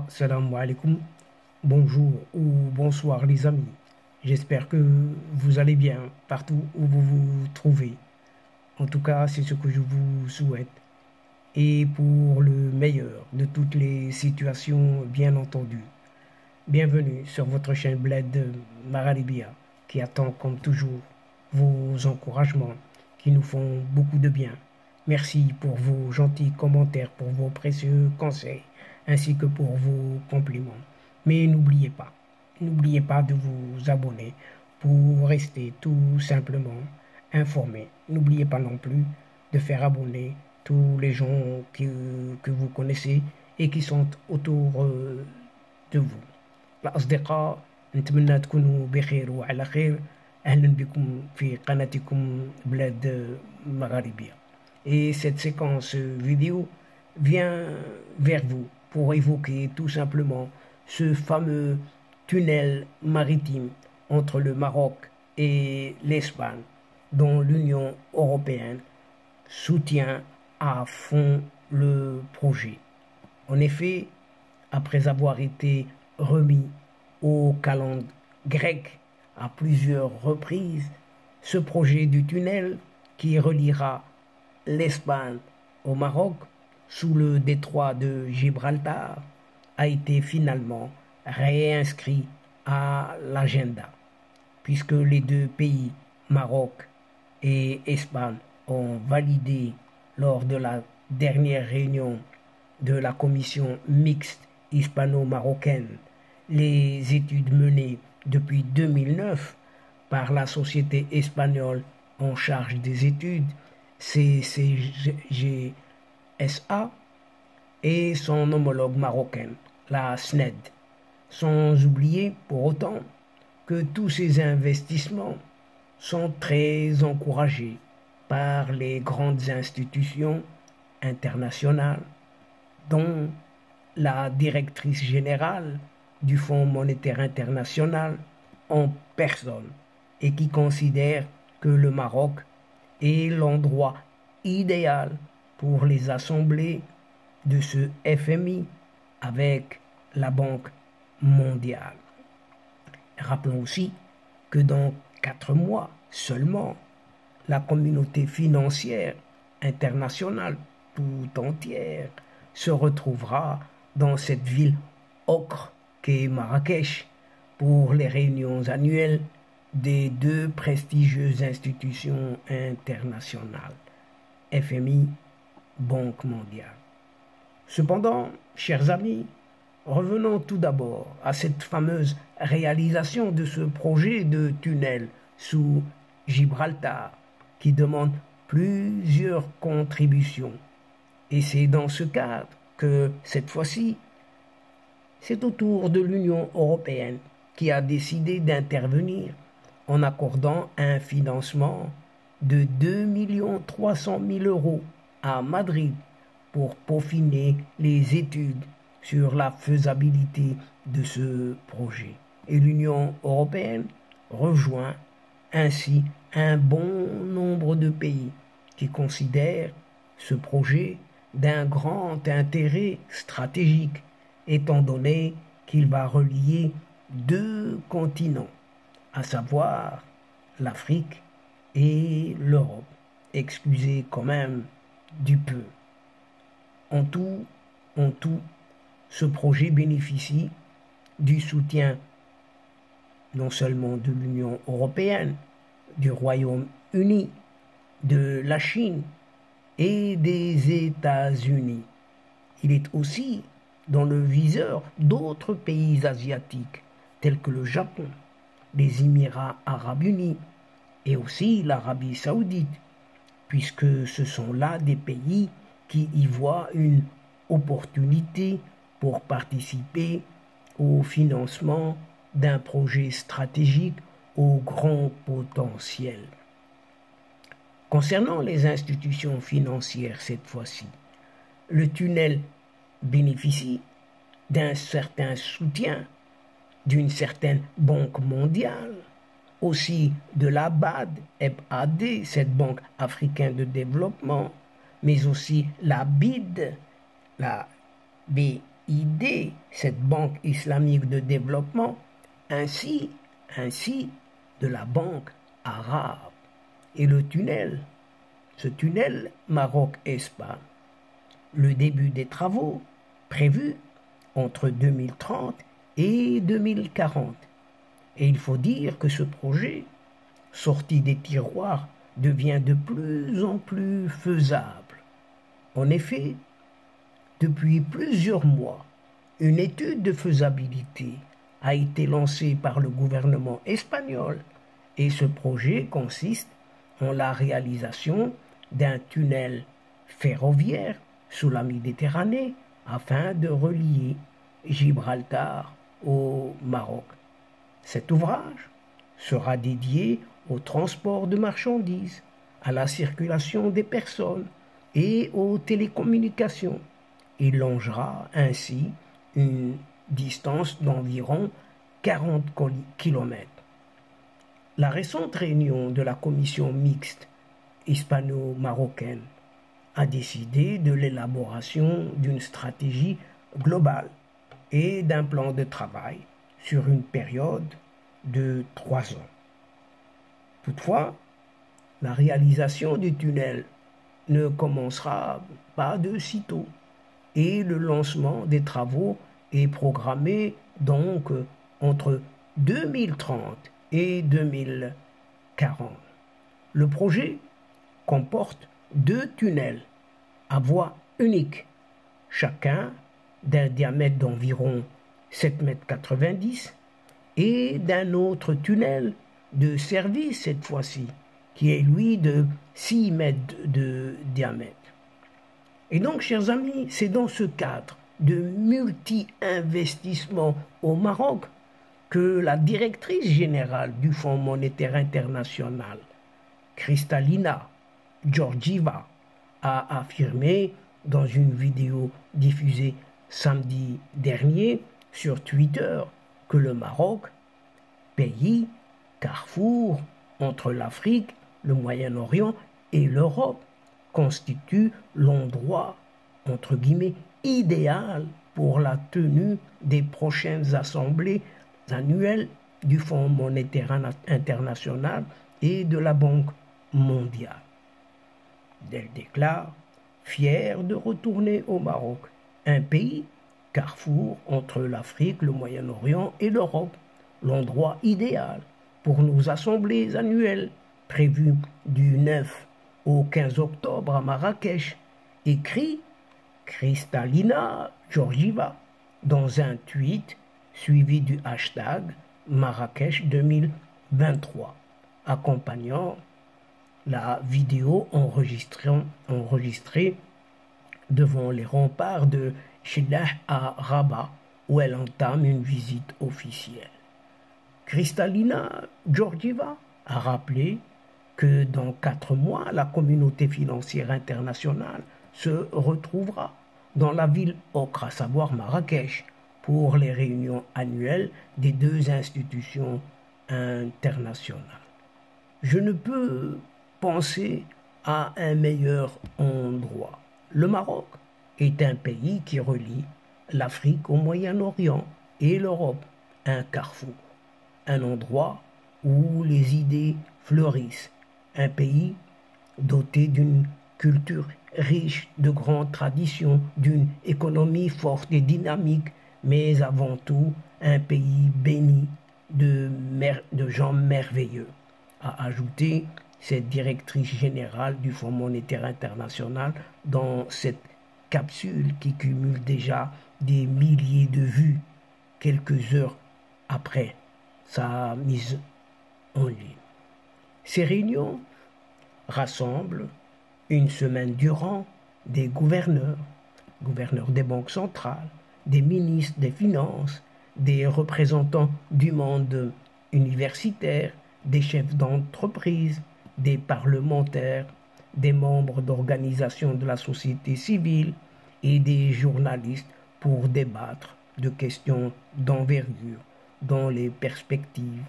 Salam alaikum, bonjour ou bonsoir les amis. J'espère que vous allez bien partout où vous vous trouvez. En tout cas, c'est ce que je vous souhaite. Et pour le meilleur de toutes les situations, bien entendu. Bienvenue sur votre chaîne Bled Maralibia qui attend comme toujours vos encouragements qui nous font beaucoup de bien. Merci pour vos gentils commentaires, pour vos précieux conseils, ainsi que pour vos compliments. Mais n'oubliez pas de vous abonner pour rester tout simplement informé. N'oubliez pas non plus de faire abonner tous les gens que vous connaissez et qui sont autour de vous. الأصدقاء نتمنى تكونوا بخير وعلى خير. أهلا بكم في قناتكم بلاد مغاربية. Et cette séquence vidéo vient vers vous pour évoquer tout simplement ce fameux tunnel maritime entre le Maroc et l'Espagne dont l'Union européenne soutient à fond le projet. En effet, après avoir été remis aux calendes grecques à plusieurs reprises, ce projet du tunnel qui reliera l'Espagne au Maroc sous le détroit de Gibraltar a été finalement réinscrit à l'agenda, puisque les deux pays, Maroc et Espagne, ont validé lors de la dernière réunion de la commission mixte hispano-marocaine les études menées depuis 2009 par la société espagnole en charge des études, CCGSA, et son homologue marocaine, la SNED, sans oublier pour autant que tous ces investissements sont très encouragés par les grandes institutions internationales, dont la directrice générale du Fonds monétaire international en personne, et qui considère que le Maroc est l'endroit idéal pour les assemblées de ce FMI avec la Banque mondiale. Rappelons aussi que dans 4 mois seulement, la communauté financière internationale tout entière se retrouvera dans cette ville ocre qu'est Marrakech pour les réunions annuelles des deux prestigieuses institutions internationales, FMI, Banque mondiale. Cependant, chers amis, revenons tout d'abord à cette fameuse réalisation de ce projet de tunnel sous Gibraltar qui demande plusieurs contributions. Et c'est dans ce cadre que, cette fois-ci, c'est au tour de l'Union européenne qui a décidé d'intervenir en accordant un financement de 2 300 000 € à Madrid pour peaufiner les études sur la faisabilité de ce projet. Et l'Union européenne rejoint ainsi un bon nombre de pays qui considèrent ce projet d'un grand intérêt stratégique, étant donné qu'il va relier 2 continents, à savoir l'Afrique et l'Europe. Excusez quand même du peu. En tout, ce projet bénéficie du soutien non seulement de l'Union européenne, du Royaume-Uni, de la Chine et des États-Unis. Il est aussi dans le viseur d'autres pays asiatiques tels que le Japon, les Émirats arabes unis et aussi l'Arabie saoudite, puisque ce sont là des pays qui y voient une opportunité pour participer au financement d'un projet stratégique au grand potentiel. Concernant les institutions financières cette fois-ci, le tunnel bénéficie d'un certain soutien d'une certaine Banque mondiale, aussi de la BAD, cette Banque africaine de développement, mais aussi la BID, la BID, cette banque islamique de développement, ainsi de la banque arabe. Et le tunnel, ce tunnel Maroc-Espagne, le début des travaux prévus entre 2030 et 2040. Et il faut dire que ce projet, sorti des tiroirs, devient de plus en plus faisable. En effet, depuis plusieurs mois, une étude de faisabilité a été lancée par le gouvernement espagnol et ce projet consiste en la réalisation d'un tunnel ferroviaire sous la Méditerranée afin de relier Gibraltar au Maroc. Cet ouvrage sera dédié au transport de marchandises, à la circulation des personnes et aux télécommunications. Il longera ainsi une distance d'environ 40 km. La récente réunion de la commission mixte hispano-marocaine a décidé de l'élaboration d'une stratégie globale et d'un plan de travail sur une période de 3 ans. Toutefois, la réalisation du tunnel ne commencera pas de sitôt et le lancement des travaux est programmé donc entre 2030 et 2040. Le projet comporte 2 tunnels à voie unique, chacun d'un diamètre d'environ 7,90 m et d'un autre tunnel de service cette fois-ci, qui est lui de 6 mètres de diamètre. Et donc, chers amis, c'est dans ce cadre de multi-investissement au Maroc que la directrice générale du Fonds monétaire international, Kristalina Georgieva, a affirmé dans une vidéo diffusée samedi dernier sur Twitter que le Maroc, pays carrefour entre l'Afrique, le Moyen-Orient et l'Europe, constitue l'endroit, entre guillemets, idéal pour la tenue des prochaines assemblées annuelles du Fonds monétaire international et de la Banque mondiale. Elle déclare, fière de retourner au Maroc, un pays carrefour entre l'Afrique, le Moyen-Orient et l'Europe, l'endroit idéal pour nos assemblées annuelles prévues du 9 au 15 octobre à Marrakech, écrit Kristalina Georgieva dans un tweet suivi du hashtag Marrakech 2023, accompagnant la vidéo enregistrée devant les remparts de Shelah à Rabat, où elle entame une visite officielle. Kristalina Georgieva a rappelé que dans 4 mois, la communauté financière internationale se retrouvera dans la ville ocre, à savoir Marrakech, pour les réunions annuelles des 2 institutions internationales. Je ne peux penser à un meilleur endroit. Le Maroc est un pays qui relie l'Afrique au Moyen-Orient et l'Europe, un carrefour, un endroit où les idées fleurissent, un pays doté d'une culture riche de grandes traditions, d'une économie forte et dynamique, mais avant tout un pays béni de gens merveilleux, a ajouté cette directrice générale du Fonds monétaire international dans cette capsule qui cumule déjà des milliers de vues quelques heures après sa mise en ligne. Ces réunions rassemblent une semaine durant des gouverneurs des banques centrales, des ministres des Finances, des représentants du monde universitaire, des chefs d'entreprise, des parlementaires, des membres d'organisations de la société civile et des journalistes pour débattre de questions d'envergure dans les perspectives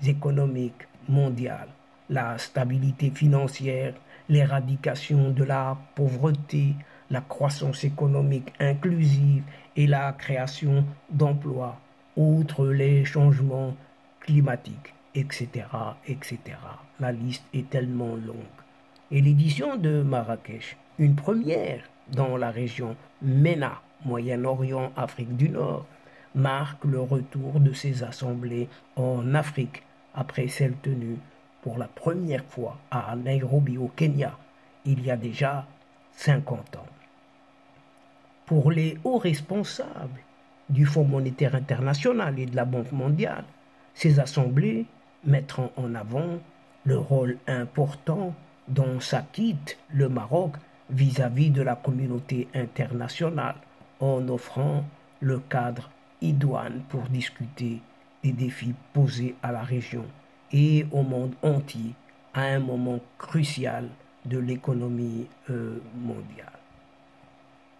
économiques mondiales, la stabilité financière, l'éradication de la pauvreté, la croissance économique inclusive et la création d'emplois, outre les changements climatiques, etc., etc. La liste est tellement longue. Et l'édition de Marrakech, une première dans la région MENA, Moyen-Orient, Afrique du Nord, marque le retour de ces assemblées en Afrique après celle tenue pour la première fois à Nairobi au Kenya il y a déjà 50 ans. Pour les hauts responsables du Fonds monétaire international et de la Banque mondiale, ces assemblées mettront en avant le rôle important dont s'acquitte le Maroc vis-à-vis de la communauté internationale en offrant le cadre idoine pour discuter des défis posés à la région et au monde entier à un moment crucial de l'économie mondiale.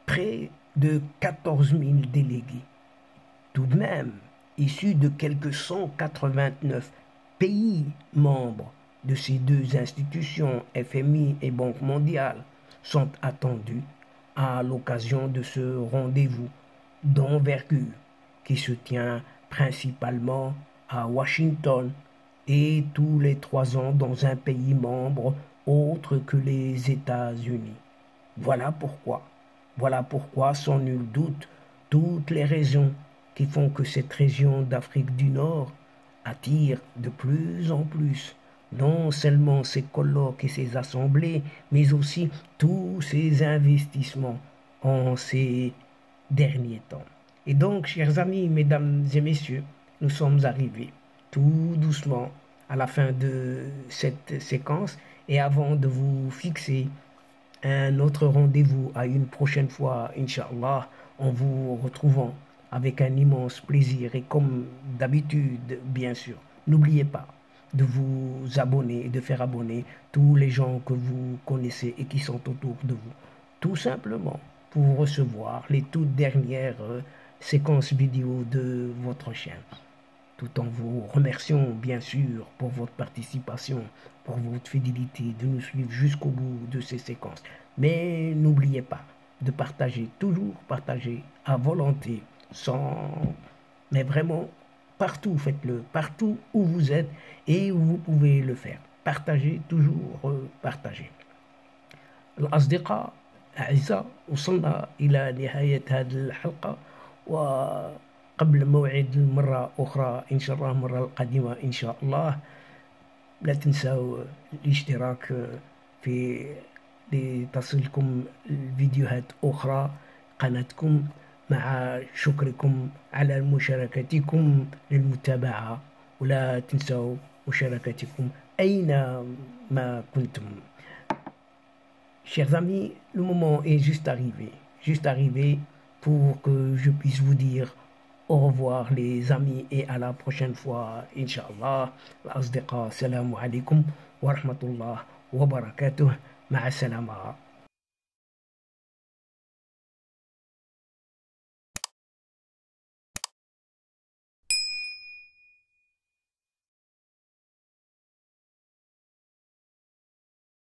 Près de 14 000 délégués, tout de même issus de quelques 189 pays membres de ces deux institutions, FMI et Banque mondiale, sont attendus à l'occasion de ce rendez-vous d'envergure qui se tient principalement à Washington et tous les 3 ans dans un pays membre autre que les États-Unis. Voilà pourquoi, sans nul doute, toutes les raisons qui font que cette région d'Afrique du Nord attire de plus en plus non seulement ces colloques et ces assemblées, mais aussi tous ces investissements en ces derniers temps. Et donc, chers amis, mesdames et messieurs, nous sommes arrivés tout doucement à la fin de cette séquence et avant de vous fixer un autre rendez-vous à une prochaine fois, Inch'Allah, en vous retrouvant avec un immense plaisir et comme d'habitude, bien sûr, n'oubliez pas de vous abonner et de faire abonner tous les gens que vous connaissez et qui sont autour de vous, tout simplement pour recevoir les toutes dernières séquences vidéo de votre chaîne, tout en vous remerciant bien sûr pour votre participation, pour votre fidélité, de nous suivre jusqu'au bout de ces séquences. Mais n'oubliez pas de partager, toujours partager à volonté, mais vraiment partout, faites-le, partout où vous êtes et où vous pouvez le faire. Partagez, toujours partagez. الأصدقاء أعزاء وصلنا إلى نهاية هذه الحلقة وقبل موعد مرة أخرى إن شاء الله مرة القادمة إن شاء الله لا تنسوا الاشتراك في لتصلكم الفيديوهات أخرى قناتكم مع شكركم على مشاركتكم للمتابعة ولا تنسوا مشاركتكم أينما كنتم. Chers amis, le moment est juste arrivé pour que je puisse vous dire au revoir les amis et à la prochaine fois, Inch'Allah. الأصدقاء السلام عليكم ورحمة الله وبركاته. مع السلامة.